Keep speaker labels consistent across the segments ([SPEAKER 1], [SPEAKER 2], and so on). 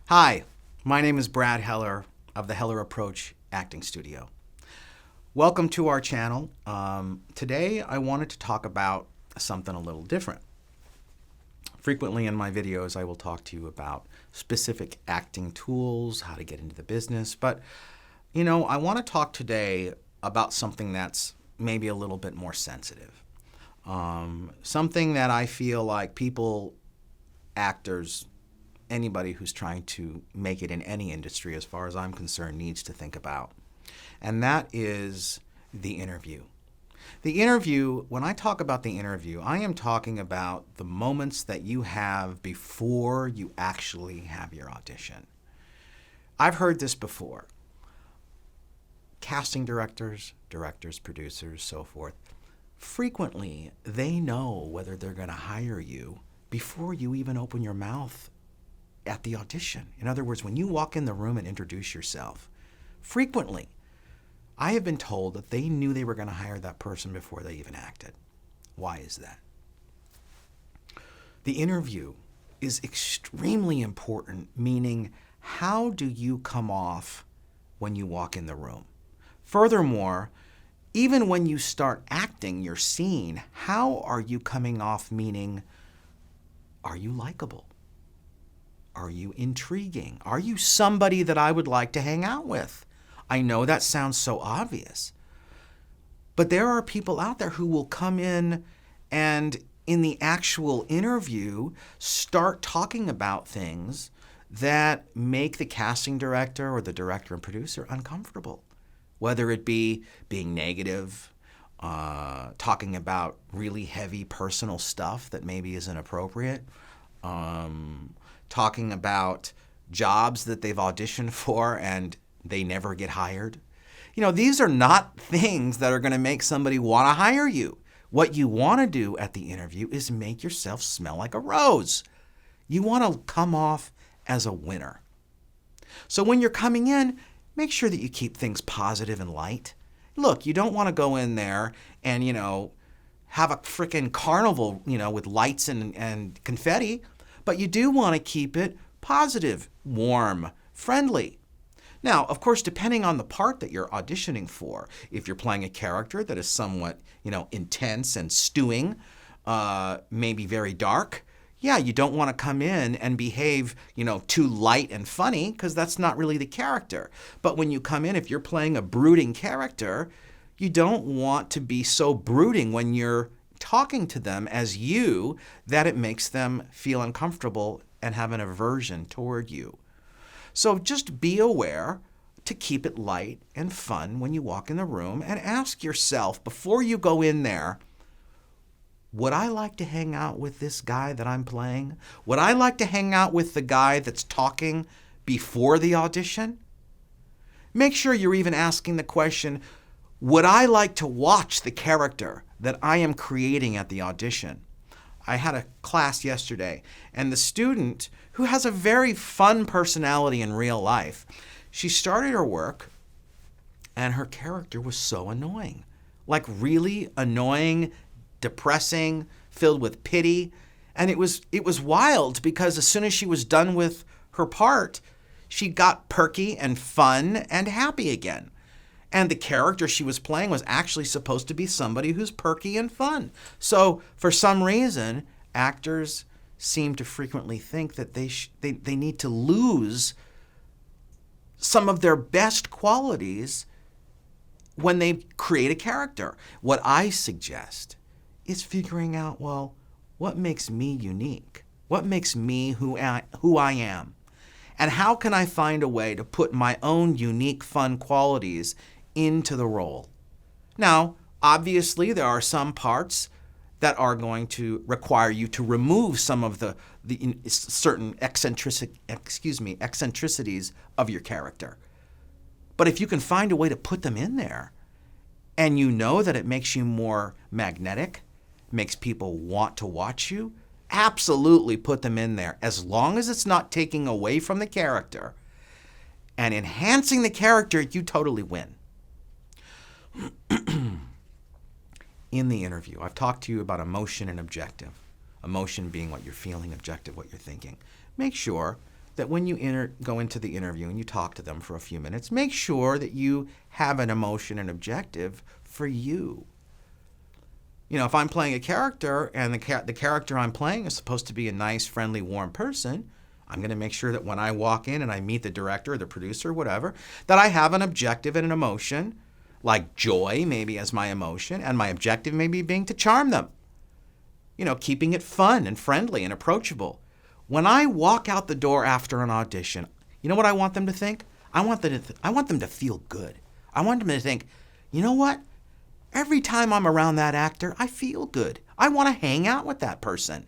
[SPEAKER 1] Hi, my name is Brad Heller of the Heller Approach Acting Studio. Welcome to our channel. Today I wanted to talk about something a little different. Frequently in my videos I will talk to you about specific acting tools, how to get into the business, but I want to talk today about something that's maybe a little bit more sensitive. Something that I feel like people, actors, anybody who's trying to make it in any industry, as far as I'm concerned, needs to think about. And that is the interview. The interview, when I talk about the interview, I am talking about the moments that you have before you actually have your audition. I've heard this before. Casting directors, producers, so forth, frequently they know whether they're going to hire you before you even open your mouth at the audition. In other words, when you walk in the room and introduce yourself, frequently, I have been told that they knew they were going to hire that person before they even acted. Why is that? The interview is extremely important, meaning how do you come off when you walk in the room? Furthermore, even when you start acting your scene, how are you coming off, meaning are you likable? Are you intriguing? Are you somebody that I would like to hang out with? I know that sounds so obvious, but there are people out there who will come in and in the actual interview start talking about things that make the casting director or the director and producer uncomfortable, whether it be being negative, talking about really heavy personal stuff that maybe isn't appropriate, talking about jobs that they've auditioned for and they never get hired. These are not things that are going to make somebody want to hire you. What you want to do at the interview is make yourself smell like a rose. You want to come off as a winner. So when you're coming in, make sure that you keep things positive and light. Look, you don't want to go in there and, have a frickin' carnival, with lights and confetti. But you do want to keep it positive, warm, friendly. Now, of course, depending on the part that you're auditioning for, if you're playing a character that is somewhat, intense and stewing, maybe very dark, yeah, you don't want to come in and behave, too light and funny, because that's not really the character. But when you come in, if you're playing a brooding character, you don't want to be so brooding when you're talking to them as you that it makes them feel uncomfortable and have an aversion toward you. So just be aware to keep it light and fun when you walk in the room, and ask yourself before you go in there, would I like to hang out with this guy that I'm playing? Would I like to hang out with the guy that's talking before the audition? Make sure you're even asking the question, would I like to watch the character that I am creating at the audition? I had a class yesterday, and the student, who has a very fun personality in real life, she started her work, and her character was so annoying. Like really annoying, depressing, filled with pity. And it was wild, because as soon as she was done with her part, she got perky and fun and happy again. And the character she was playing was actually supposed to be somebody who's perky and fun. So for some reason, actors seem to frequently think that they need to lose some of their best qualities when they create a character. What I suggest is figuring out, well, what makes me unique? What makes me who I am? And how can I find a way to put my own unique, fun qualities into the role? Now, obviously, there are some parts that are going to require you to remove some of the certain eccentricities of your character. But if you can find a way to put them in there, and you know that it makes you more magnetic, makes people want to watch you, absolutely put them in there, as long as it's not taking away from the character and enhancing the character. You totally win. In the interview, I've talked to you about emotion and objective. Emotion being what you're feeling, objective what you're thinking. Make sure that when you go into the interview and you talk to them for a few minutes, make sure that you have an emotion and objective for you. You know, if I'm playing a character and the character I'm playing is supposed to be a nice, friendly, warm person, I'm going to make sure that when I walk in and I meet the director or the producer or whatever, that I have an objective and an emotion, like joy maybe as my emotion, and my objective maybe being to charm them. You know, keeping it fun and friendly and approachable. When I walk out the door after an audition, you know what I want them to think? I want them to feel good. I want them to think, you know what? Every time I'm around that actor, I feel good. I want to hang out with that person.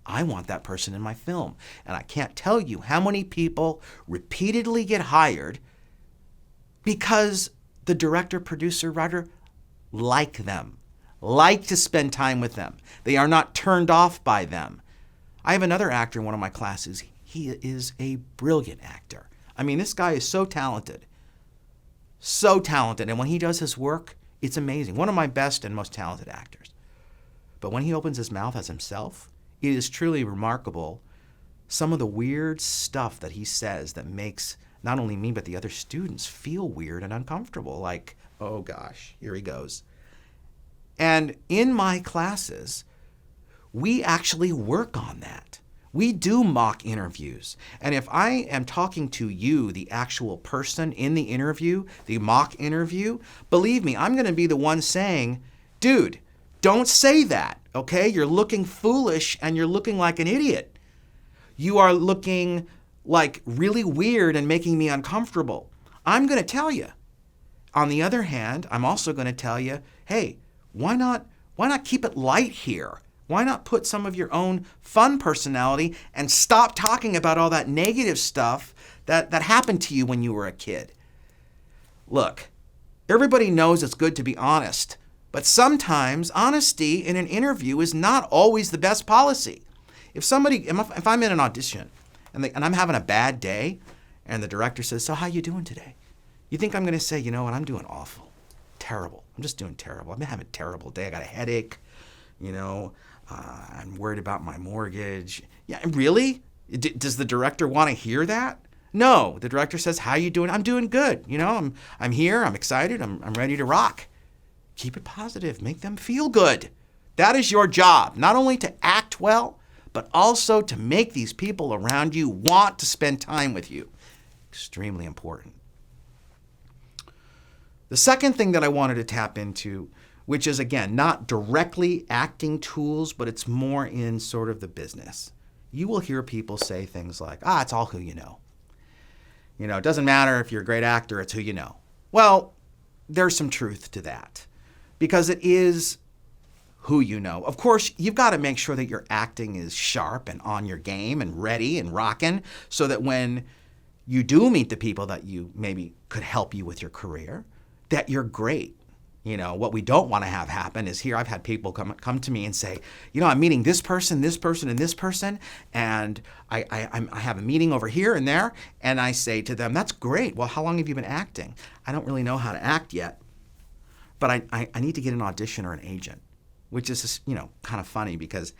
[SPEAKER 1] I want that person in my film. And I can't tell you how many people repeatedly get hired because the director, producer, writer like them, like to spend time with them. They are not turned off by them. I have another actor in one of my classes. He is a brilliant actor. I mean, this guy is so talented. So talented. And when he does his work, it's amazing. One of my best and most talented actors. But when he opens his mouth as himself, it is truly remarkable some of the weird stuff that he says that makes not only me but the other students feel weird and uncomfortable. Like, oh gosh, here he goes. And in my classes, we actually work on that. We do mock interviews. And if I am talking to you, the actual person in the interview, the mock interview, believe me, I'm going to be the one saying, dude, don't say that, okay? You're looking foolish and you're looking like an idiot. You are looking like really weird and making me uncomfortable. I'm going to tell you. On the other hand, I'm also going to tell you, hey, why not keep it light here? Why not put some of your own fun personality and stop talking about all that negative stuff that happened to you when you were a kid? Look, everybody knows it's good to be honest, but sometimes honesty in an interview is not always the best policy. If I'm in an audition and I'm having a bad day and the director says, so how you doing today? You think I'm going to say, you know what, I'm doing awful, terrible. I'm just doing terrible. I've been having a terrible day. I got a headache, you know. I'm worried about my mortgage. Yeah, really? Does the director want to hear that? No. The director says, how you doing? I'm doing good. You know, I'm here. I'm excited. I'm ready to rock. Keep it positive. Make them feel good. That is your job. Not only to act well, but also to make these people around you want to spend time with you. Extremely important. The second thing that I wanted to tap into, which is, again, not directly acting tools, but it's more in sort of the business. You will hear people say things like, it's all who you know. You know, it doesn't matter if you're a great actor, it's who you know. Well, there's some truth to that because it is who you know. Of course, you've got to make sure that your acting is sharp and on your game and ready and rocking so that when you do meet the people that you maybe could help you with your career, that you're great. You know, what we don't want to have happen is here I've had people come to me and say, you know, I'm meeting this person, and this person, and I have a meeting over here and there, and I say to them, that's great. Well, how long have you been acting? I don't really know how to act yet, but I need to get an audition or an agent, which is just, you know, kind of funny because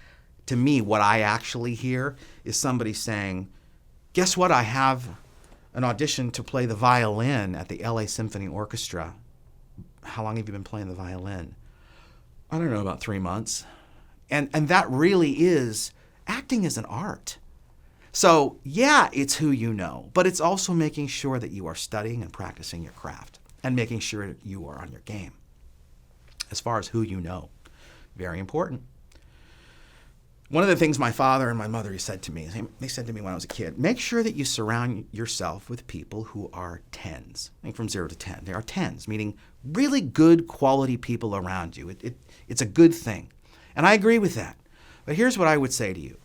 [SPEAKER 1] to me, what I actually hear is somebody saying, guess what? I have an audition to play the violin at the LA Symphony Orchestra. How long have you been playing the violin? I don't know, about 3 months. And that really is, acting is an art. So yeah, it's who you know, but it's also making sure that you are studying and practicing your craft and making sure that you are on your game. As far as who you know, very important. One of the things my father and my mother said to me, they said to me when I was a kid, make sure that you surround yourself with people who are 10s, like from 0 to 10. They are 10s, meaning really good quality people around you. It's a good thing. And I agree with that. But here's what I would say to you.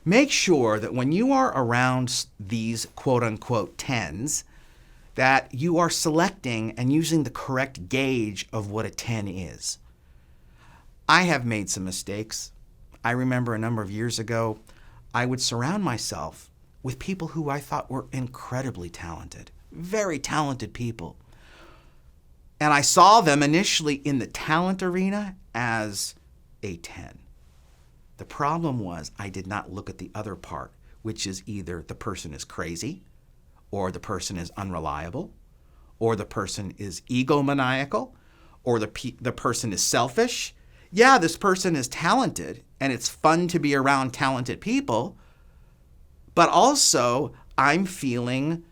[SPEAKER 1] Make sure that when you are around these quote-unquote 10s, that you are selecting and using the correct gauge of what a 10 is. I have made some mistakes. I remember a number of years ago, I would surround myself with people who I thought were incredibly talented, very talented people. And I saw them initially in the talent arena as a 10. The problem was I did not look at the other part, which is either the person is crazy, or the person is unreliable, or the person is egomaniacal, or the person is selfish. Yeah, this person is talented, and it's fun to be around talented people, but also I'm feeling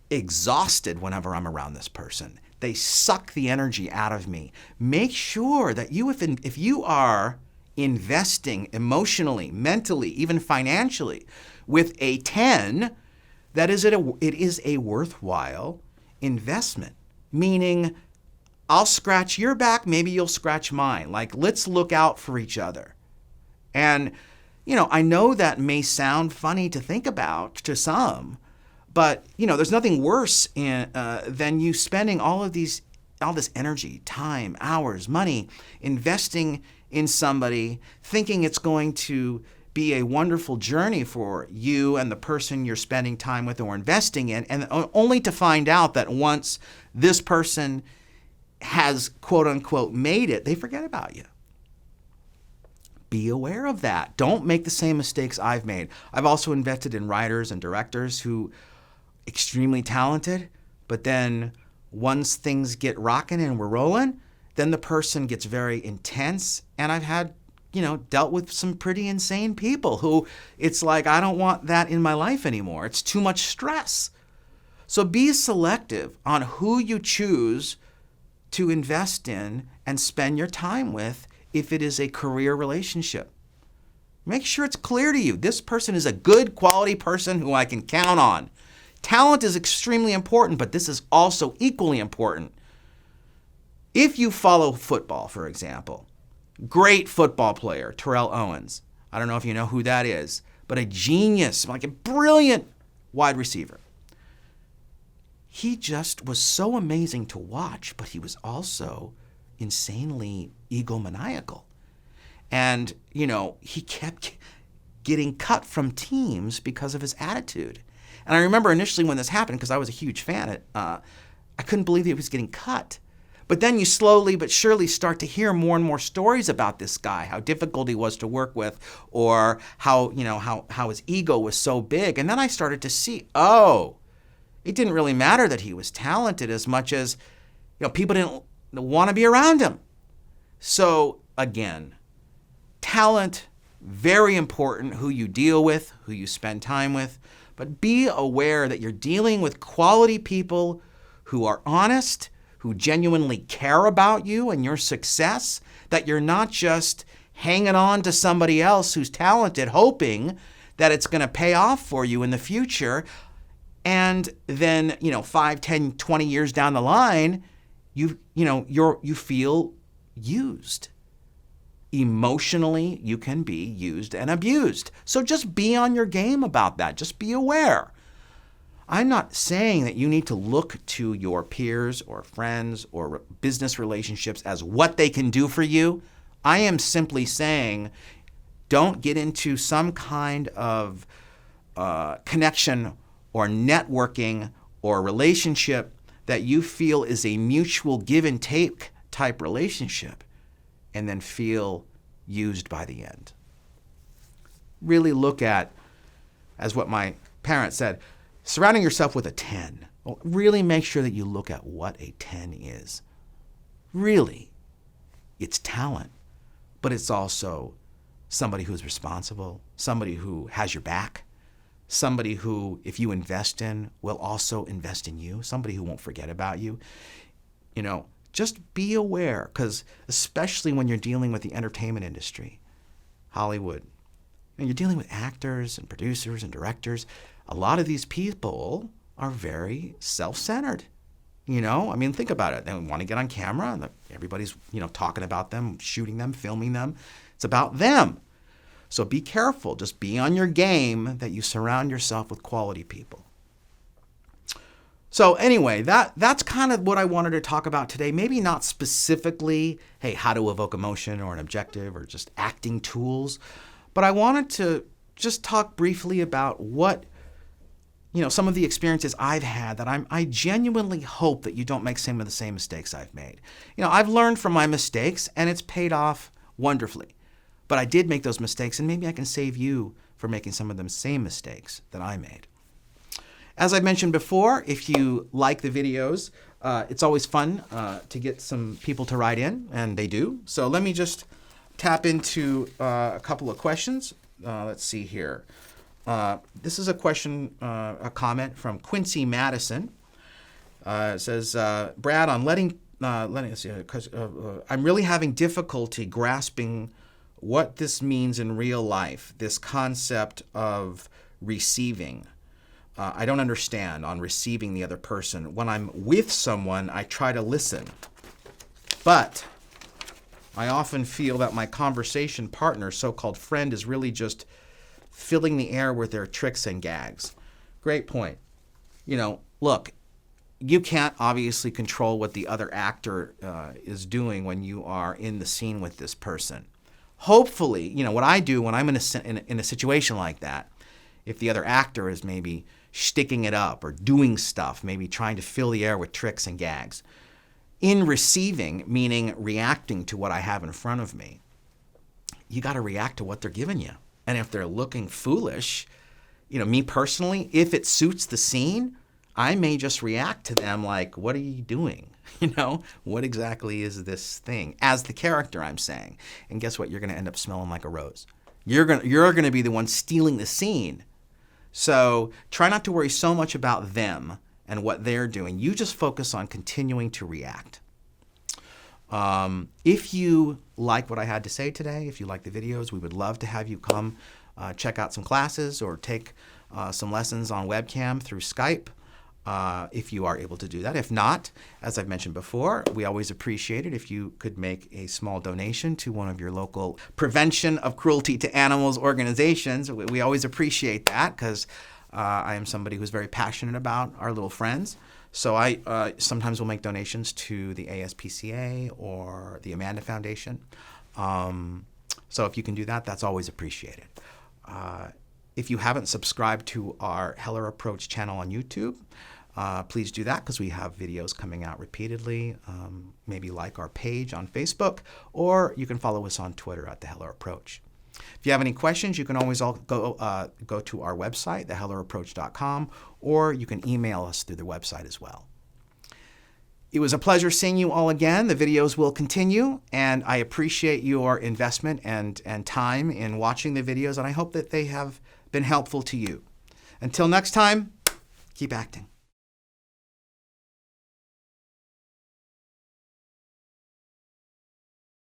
[SPEAKER 1] exhausted whenever I'm around this person. They suck the energy out of me. Make sure that if you are investing emotionally, mentally, even financially with a 10, it is a worthwhile investment. Meaning, I'll scratch your back, maybe you'll scratch mine. Like, let's look out for each other. And, I know that may sound funny to think about to some, but, there's nothing worse than you spending all this energy, time, hours, money, investing in somebody, thinking it's going to be a wonderful journey for you and the person you're spending time with or investing in, and only to find out that once this person has, quote unquote, made it, they forget about you. Be aware of that. Don't make the same mistakes I've made. I've also invested in writers and directors who extremely talented, but then once things get rocking and we're rolling, then the person gets very intense. And I've had, dealt with some pretty insane people who it's like, I don't want that in my life anymore. It's too much stress. So be selective on who you choose to invest in and spend your time with if it is a career relationship. Make sure it's clear to you. This person is a good quality person who I can count on. Talent is extremely important, but this is also equally important. If you follow football, for example, great football player, Terrell Owens. I don't know if you know who that is, but a genius, like a brilliant wide receiver. He just was so amazing to watch, but he was also insanely egomaniacal. And, he kept getting cut from teams because of his attitude. And I remember initially when this happened, because I was a huge fan, I couldn't believe he was getting cut. But then you slowly but surely start to hear more and more stories about this guy, how difficult he was to work with, or how his ego was so big. And then I started to see, it didn't really matter that he was talented as much as, people didn't want to be around him. So again, talent, very important, who you deal with, who you spend time with, but be aware that you're dealing with quality people who are honest, who genuinely care about you and your success, that you're not just hanging on to somebody else who's talented, hoping that it's going to pay off for you in the future. And then, 5, 10, 20 years down the line, you feel used. Emotionally, you can be used and abused. So just be on your game about that. Just be aware. I'm not saying that you need to look to your peers or friends or business relationships as what they can do for you. I am simply saying don't get into some kind of connection or networking or relationship that you feel is a mutual give and take type relationship and then feel used by the end. Really look at, as what my parents said, surrounding yourself with a 10. Well, really make sure that you look at what a 10 is. Really, it's talent, but it's also somebody who's responsible, somebody who has your back, somebody who, if you invest in, will also invest in you, somebody who won't forget about you. Just be aware, because especially when you're dealing with the entertainment industry, Hollywood, and you're dealing with actors and producers and directors, a lot of these people are very self-centered. Think about it. They want to get on camera, and everybody's, talking about them, shooting them, filming them. It's about them. So be careful. Just be on your game that you surround yourself with quality people. So anyway, that's kind of what I wanted to talk about today. Maybe not specifically, how to evoke emotion or an objective or just acting tools, but I wanted to just talk briefly about what, some of the experiences I've had that I genuinely hope that you don't make some of the same mistakes I've made. I've learned from my mistakes and it's paid off wonderfully, but I did make those mistakes and maybe I can save you for making some of the same mistakes that I made. As I mentioned before, if you like the videos, it's always fun to get some people to write in, and they do. So let me just tap into a couple of questions. Let's see here. This is a question, a comment from Quincy Madison. It says, Brad, on I'm really having difficulty grasping what this means in real life, this concept of receiving. I don't understand on receiving the other person. When I'm with someone, I try to listen. But I often feel that my conversation partner, so-called friend, is really just filling the air with their tricks and gags. Great point. Look, you can't obviously control what the other actor is doing when you are in the scene with this person. Hopefully, what I do when I'm in a situation like that, if the other actor is maybe sticking it up or doing stuff, maybe trying to fill the air with tricks and gags, in receiving, meaning reacting to what I have in front of me, you got to react to what they're giving you. And if they're looking foolish, me personally, if it suits the scene, I may just react to them like, what are you doing? What exactly is this thing? As the character, I'm saying. And guess what? You're going to end up smelling like a rose. You're going to be the one stealing the scene. So try not to worry so much about them and what they're doing. You just focus on continuing to react. If you like what I had to say today, if you like the videos, we would love to have you come check out some classes or take some lessons on webcam through Skype. If you are able to do that. If not, as I've mentioned before, we always appreciate it if you could make a small donation to one of your local prevention of cruelty to animals organizations. We always appreciate that because I am somebody who's very passionate about our little friends. So I sometimes will make donations to the ASPCA or the Amanda Foundation. So if you can do that, that's always appreciated. If you haven't subscribed to our Heller Approach channel on YouTube, please do that because we have videos coming out repeatedly. Maybe like our page on Facebook, or you can follow us on Twitter at The Heller Approach. If you have any questions, you can always go to our website, thehelleraapproach.com, or you can email us through the website as well. It was a pleasure seeing you all again. The videos will continue, and I appreciate your investment and time in watching the videos, and I hope that they have been helpful to you. Until next time, keep acting.